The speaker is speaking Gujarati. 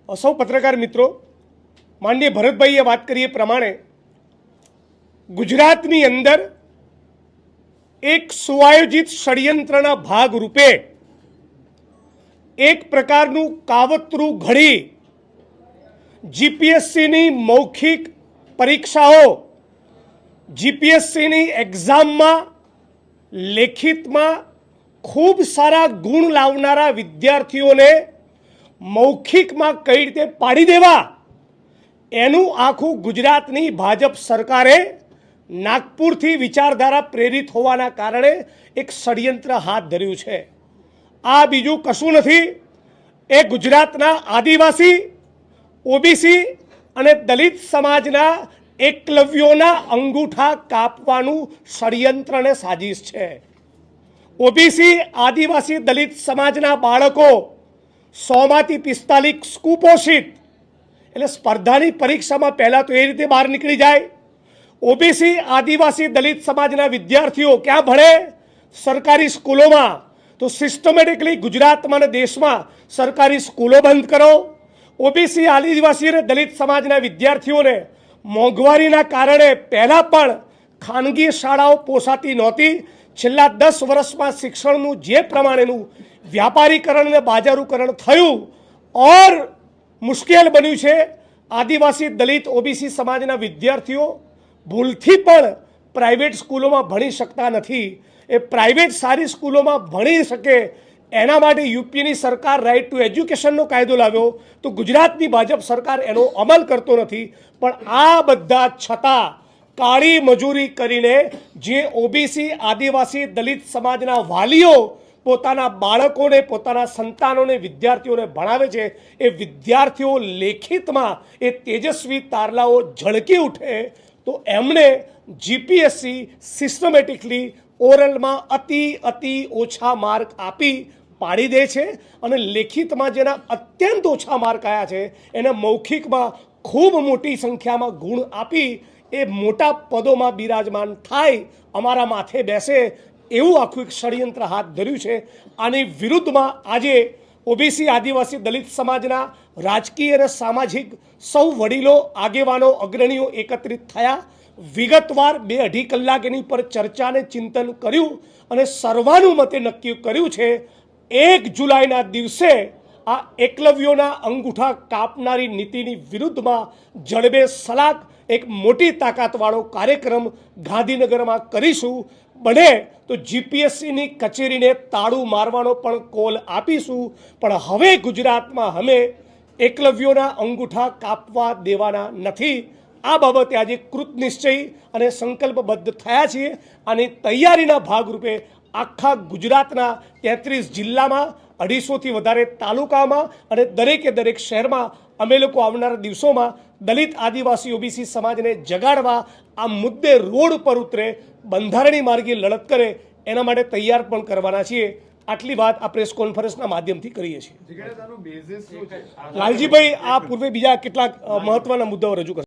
સૌ પત્રકાર મિત્રો, માનનીય ભરતભાઈએ વાત કરી એ પ્રમાણે ગુજરાતની અંદર એક સુઆયોજિત ષડયંત્રના ભાગરૂપે એક પ્રકારનું કાવતરું ઘડી જીપીએસસીની મૌખિક પરીક્ષાઓ, જીપીએસસીની એક્ઝામમાં લેખિતમાં ખૂબ સારા ગુણ લાવનારા વિદ્યાર્થીઓને મૌખિકમાં કઈ રીતે પાડી દેવા, એનું આખું ગુજરાતની ભાજપ સરકારે નાગપુરથી વિચારધારા પ્રેરિત હોવાના કારણે એક ષડયંત્ર હાથ ધર્યું છે। આ બીજું કશું નથી, એ ગુજરાતના આદિવાસી, ઓબીસી અને દલિત સમાજના એકલવ્યોના અંગૂઠા કાપવાનું ષડયંત્ર અને સાજિશ છે। ઓબીસી, આદિવાસી, દલિત સમાજના બાળકો 100માંથી 45 કુપોષિત, એટલે સ્પર્ધાની પરીક્ષામાં પહેલાં તો એ રીતે બહાર નીકળી જાય। ઓબીસી, આદિવાસી, દલિત સમાજના વિદ્યાર્થીઓ ક્યાં ભણે? સરકારી સ્કૂલોમાં। તો સિસ્ટમેટિકલી ગુજરાતમાં અને દેશમાં સરકારી સ્કૂલો બંધ કરો। ઓબીસી, આદિવાસી અને દલિત સમાજના વિદ્યાર્થીઓને મોંઘવારીના કારણે પહેલાં પણ ખાનગી શાળાઓ પોસાતી નહોતી। છેલ્લા 10 વર્ષમાં શિક્ષણનું જે પ્રમાણેનું વ્યાપારીકરણ અને બાજારીકરણ થયું ઓર મુશ્કેલ બન્યું છે। આદિવાસી, દલિત, ઓબીસી સમાજના વિદ્યાર્થીઓ ભૂલથી પણ પ્રાઇવેટ સ્કૂલોમાં ભણી શકતા નથી। એ પ્રાઇવેટ સારી સ્કૂલોમાં ભણી શકે એના માટે યુપીની સરકાર રાઇટ ટુ એજ્યુકેશનનો કાયદો લાવ્યો, તો ગુજરાતની ભાજપ સરકાર એનો અમલ કરતો નથી। પણ આ બધા છતાં કાળી મજૂરી કરીને જે ઓબીસી, આદિવાસી, દલિત સમાજના વાલીઓ પોતાના બાળકોને, પોતાના સંતાનોને, વિદ્યાર્થીઓને ભણાવે છે, એ વિદ્યાર્થીઓ લેખિતમાં એ તેજસ્વી તારલાઓ ઝળકી ઉઠે તો એમણે જીપીએસસી સિસ્ટમેટિકલી ઓરલમાં અતિ ઓછા માર્ક આપી પાડી દે છે, અને લેખિતમાં જેના અત્યંત ઓછા માર્ક આવ્યા છે એને મૌખિકમાં ખૂબ મોટી સંખ્યામાં ગુણ આપી એ મોટા પદોમાં બિરાજમાન થાય, અમારા માથે બેસે, એવું આખું એક ષડયંત્ર હાથ ધર્યું છે। આની વિરુદ્ધમાં આજે ઓબીસી, આદિવાસી, દલિત સમાજના રાજકીય અને સામાજિક સૌ વડીલો, આગેવાનો, અગ્રણીઓ એકત્રિત થયા। વિગતવાર 2-2.5 કલાક એની પર ચર્ચા અને ચિંતન કર્યું અને સર્વાનુમતે નક્કી કર્યું છે 1 જુલાઈના દિવસે આ એકલવ્યોના અંગૂઠા કાપનારી નીતિની વિરુદ્ધમાં જડબે સલાક એક મોટી તાકાતવાળો કાર્યક્રમ ગાંધીનગરમાં કરીશું। બને તો જીપીએસસીની કચેરીને તાળું મારવાનો પણ કોલ આપીશું, પણ હવે ગુજરાતમાં અમે એકલવ્યોના અંગૂઠા કાપવા દેવાના નથી। આ બાબતે આજે કૃતનિશ્ચય અને સંકલ્પબદ્ધ થયા છીએ। આની તૈયારીના ભાગરૂપે આખા ગુજરાતના 33 જિલ્લામાં, 250થી વધારે તાલુકામાં અને દરેકે દરેક શહેરમાં અમે લોકો આવનારા દિવસોમાં દલિત, આદિવાસી, ઓબીસી સમાજને જગાડવા આ મુદ્દે રોડ પર ઉતરે, બંધારણીય માર્ગે લડત કરે, એના માટે તૈયાર પણ કરવાના છીએ। આટલી વાત આ પ્રેસ કોન્ફરન્સના માધ્યમથી કરીએ છીએ। લાલજીભાઈ આ પૂર્વે બીજા કેટલાક મહત્વના મુદ્દાઓ રજૂ કરશે।